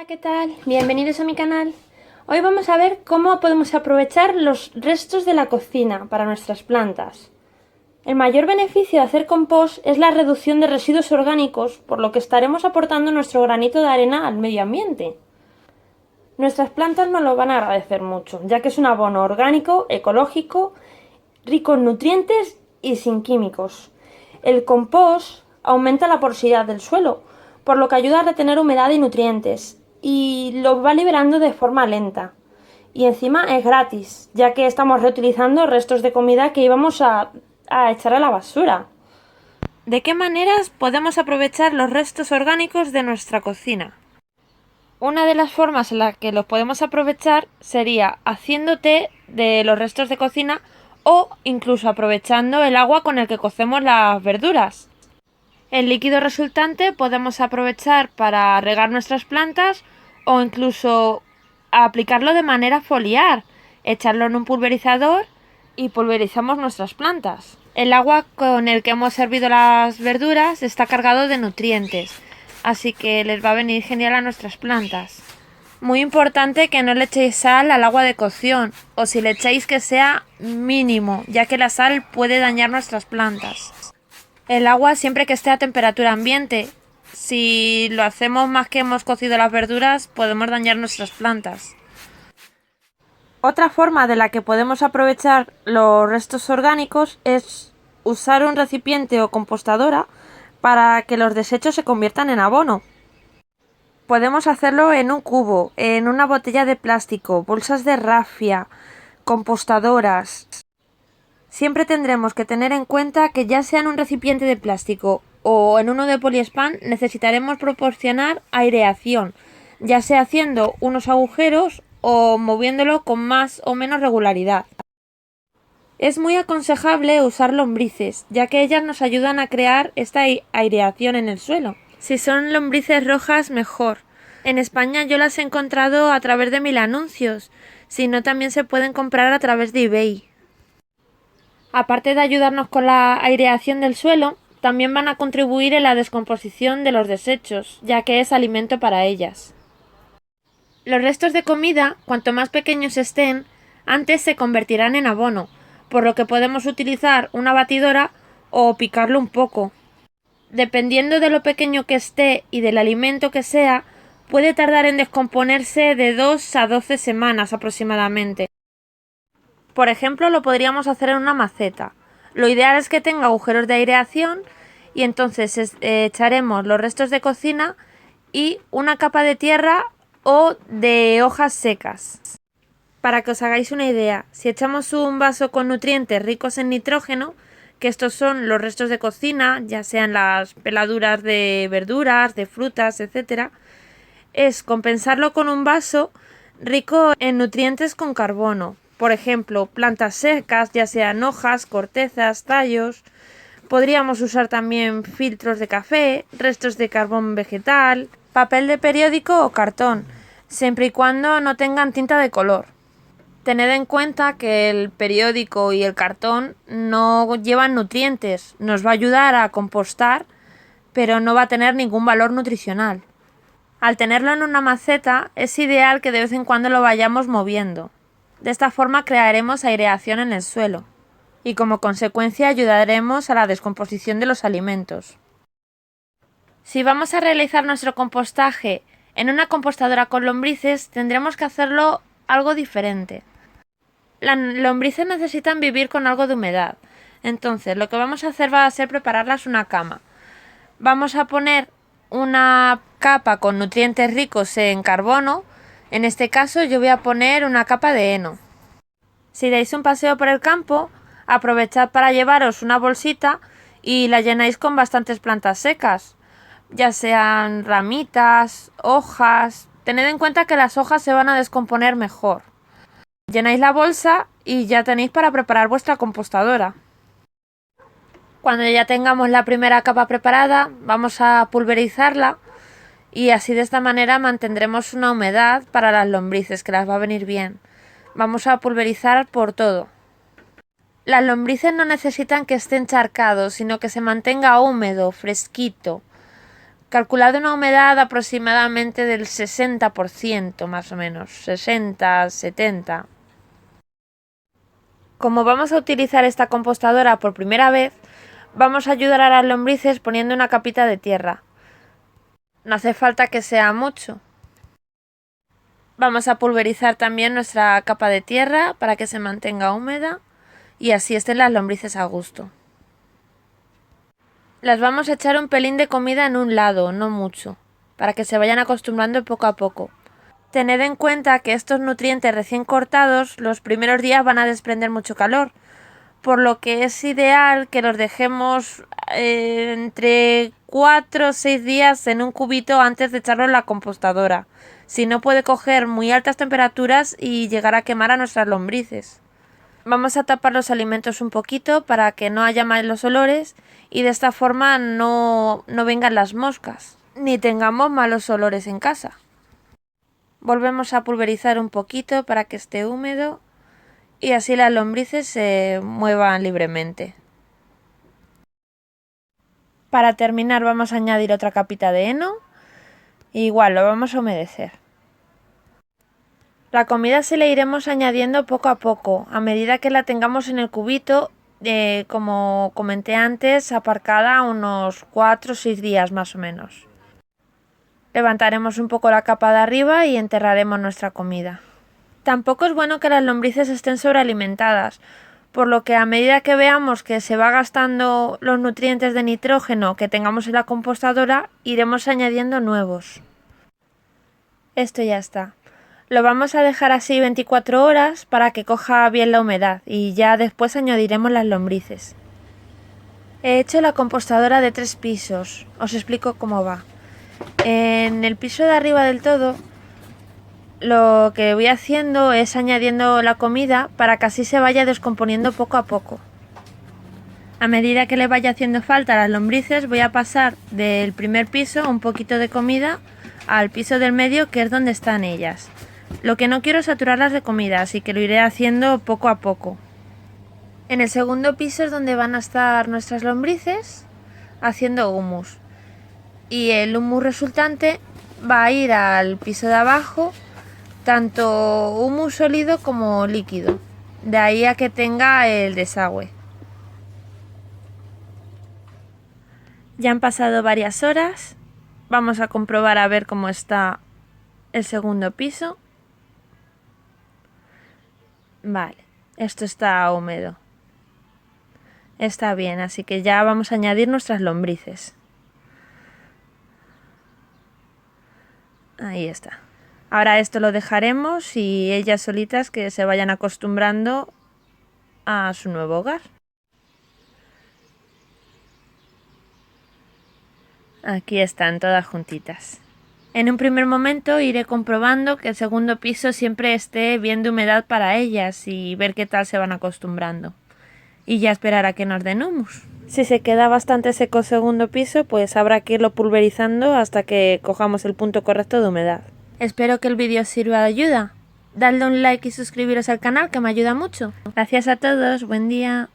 Hola, ¿qué tal? Bienvenidos a mi canal. Hoy vamos a ver cómo podemos aprovechar los restos de la cocina para nuestras plantas. El mayor beneficio de hacer compost es la reducción de residuos orgánicos, por lo que estaremos aportando nuestro granito de arena al medio ambiente. Nuestras plantas nos lo van a agradecer mucho, ya que es un abono orgánico, ecológico, rico en nutrientes y sin químicos. El compost aumenta la porosidad del suelo, por lo que ayuda a retener humedad y nutrientes, y lo va liberando de forma lenta. Y encima es gratis, ya que estamos reutilizando restos de comida que íbamos a echar a la basura. ¿De qué maneras podemos aprovechar los restos orgánicos de nuestra cocina? Una de las formas en las que los podemos aprovechar sería haciendo té de los restos de cocina o incluso aprovechando el agua con el que cocemos las verduras. El líquido resultante podemos aprovechar para regar nuestras plantas o incluso aplicarlo de manera foliar, echarlo en un pulverizador y pulverizamos nuestras plantas. El agua con el que hemos hervido las verduras está cargado de nutrientes, así que les va a venir genial a nuestras plantas. Muy importante que no le echéis sal al agua de cocción, o si le echáis que sea mínimo, ya que la sal puede dañar nuestras plantas. El agua siempre que esté a temperatura ambiente. Si lo hacemos más que hemos cocido las verduras, podemos dañar nuestras plantas. Otra forma de la que podemos aprovechar los restos orgánicos es usar un recipiente o compostadora para que los desechos se conviertan en abono. Podemos hacerlo en un cubo, en una botella de plástico, bolsas de rafia, compostadoras. Siempre tendremos que tener en cuenta que ya sea en un recipiente de plástico o en uno de poliespan necesitaremos proporcionar aireación, ya sea haciendo unos agujeros o moviéndolo con más o menos regularidad. Es muy aconsejable usar lombrices, ya que ellas nos ayudan a crear esta aireación en el suelo. Si son lombrices rojas, mejor. En España yo las he encontrado a través de 1000 anuncios, si no también se pueden comprar a través de eBay. Aparte de ayudarnos con la aireación del suelo, también van a contribuir en la descomposición de los desechos, ya que es alimento para ellas. Los restos de comida, cuanto más pequeños estén, antes se convertirán en abono, por lo que podemos utilizar una batidora o picarlo un poco. Dependiendo de lo pequeño que esté y del alimento que sea, puede tardar en descomponerse de 2 a 12 semanas aproximadamente. Por ejemplo, lo podríamos hacer en una maceta. Lo ideal es que tenga agujeros de aireación y entonces echaremos los restos de cocina y una capa de tierra o de hojas secas. Para que os hagáis una idea, si echamos un vaso con nutrientes ricos en nitrógeno, que estos son los restos de cocina, ya sean las peladuras de verduras, de frutas, etc., es compensarlo con un vaso rico en nutrientes con carbono. Por ejemplo, plantas secas, ya sean hojas, cortezas, tallos. Podríamos usar también filtros de café, restos de carbón vegetal, papel de periódico o cartón, siempre y cuando no tengan tinta de color. Tened en cuenta que el periódico y el cartón no llevan nutrientes, nos va a ayudar a compostar, pero no va a tener ningún valor nutricional. Al tenerlo en una maceta, es ideal que de vez en cuando lo vayamos moviendo. De esta forma crearemos aireación en el suelo y como consecuencia ayudaremos a la descomposición de los alimentos. Si vamos a realizar nuestro compostaje en una compostadora con lombrices, tendremos que hacerlo algo diferente. Las lombrices necesitan vivir con algo de humedad, entonces lo que vamos a hacer va a ser prepararlas una cama. Vamos a poner una capa con nutrientes ricos en carbono. En este caso yo voy a poner una capa de heno. Si dais un paseo por el campo, aprovechad para llevaros una bolsita y la llenáis con bastantes plantas secas, ya sean ramitas, hojas. Tened en cuenta que las hojas se van a descomponer mejor. Llenáis la bolsa y ya tenéis para preparar vuestra compostadora. Cuando ya tengamos la primera capa preparada, vamos a pulverizarla y así de esta manera mantendremos una humedad para las lombrices, que las va a venir bien. Vamos a pulverizar por todo. Las lombrices no necesitan que esté encharcado, sino que se mantenga húmedo, fresquito. Calculad una humedad aproximadamente del 60% más o menos, 60, 70. Como vamos a utilizar esta compostadora por primera vez, vamos a ayudar a las lombrices poniendo una capita de tierra. No hace falta que sea mucho. Vamos a pulverizar también nuestra capa de tierra para que se mantenga húmeda y así estén las lombrices a gusto. Las vamos a echar un pelín de comida en un lado, no mucho, para que se vayan acostumbrando poco a poco. Tened en cuenta que estos nutrientes recién cortados los primeros días van a desprender mucho calor, por lo que es ideal que los dejemos entre 4 o 6 días en un cubito antes de echarlo en la compostadora. Si no, puede coger muy altas temperaturas y llegar a quemar a nuestras lombrices. Vamos a tapar los alimentos un poquito para que no haya malos olores y de esta forma no vengan las moscas, ni tengamos malos olores en casa. Volvemos a pulverizar un poquito para que esté húmedo y así las lombrices se muevan libremente. Para terminar vamos a añadir otra capita de heno. Igual lo vamos a humedecer. La comida se le iremos añadiendo poco a poco, a medida que la tengamos en el cubito, como comenté antes, aparcada unos 4 o 6 días más o menos. Levantaremos un poco la capa de arriba y enterraremos nuestra comida. Tampoco es bueno que las lombrices estén sobrealimentadas, por lo que a medida que veamos que se va gastando los nutrientes de nitrógeno que tengamos en la compostadora, iremos añadiendo nuevos. Esto ya está. Lo vamos a dejar así 24 horas para que coja bien la humedad y ya después añadiremos las lombrices. He hecho la compostadora de 3 pisos. Os explico cómo va. En el piso de arriba del todo, lo que voy haciendo es añadiendo la comida para que así se vaya descomponiendo poco a poco. A medida que le vaya haciendo falta a las lombrices, voy a pasar del primer piso un poquito de comida al piso del medio, que es donde están ellas. Lo que no quiero es saturarlas de comida, así que lo iré haciendo poco a poco. En el segundo piso es donde van a estar nuestras lombrices haciendo humus. Y el humus resultante va a ir al piso de abajo, tanto humus sólido como líquido. De ahí a que tenga el desagüe. Ya han pasado varias horas. Vamos a comprobar a ver cómo está el segundo piso. Vale, esto está húmedo. Está bien, así que ya vamos a añadir nuestras lombrices. Ahí está. Ahora esto lo dejaremos y ellas solitas que se vayan acostumbrando a su nuevo hogar. Aquí están todas juntitas. En un primer momento iré comprobando que el segundo piso siempre esté bien de humedad para ellas y ver qué tal se van acostumbrando. Y ya esperar a que nos den humus. Si se queda bastante seco el segundo piso, pues habrá que irlo pulverizando hasta que cojamos el punto correcto de humedad. Espero que el vídeo os sirva de ayuda. Dadle un like y suscribiros al canal, que me ayuda mucho. Gracias a todos, buen día.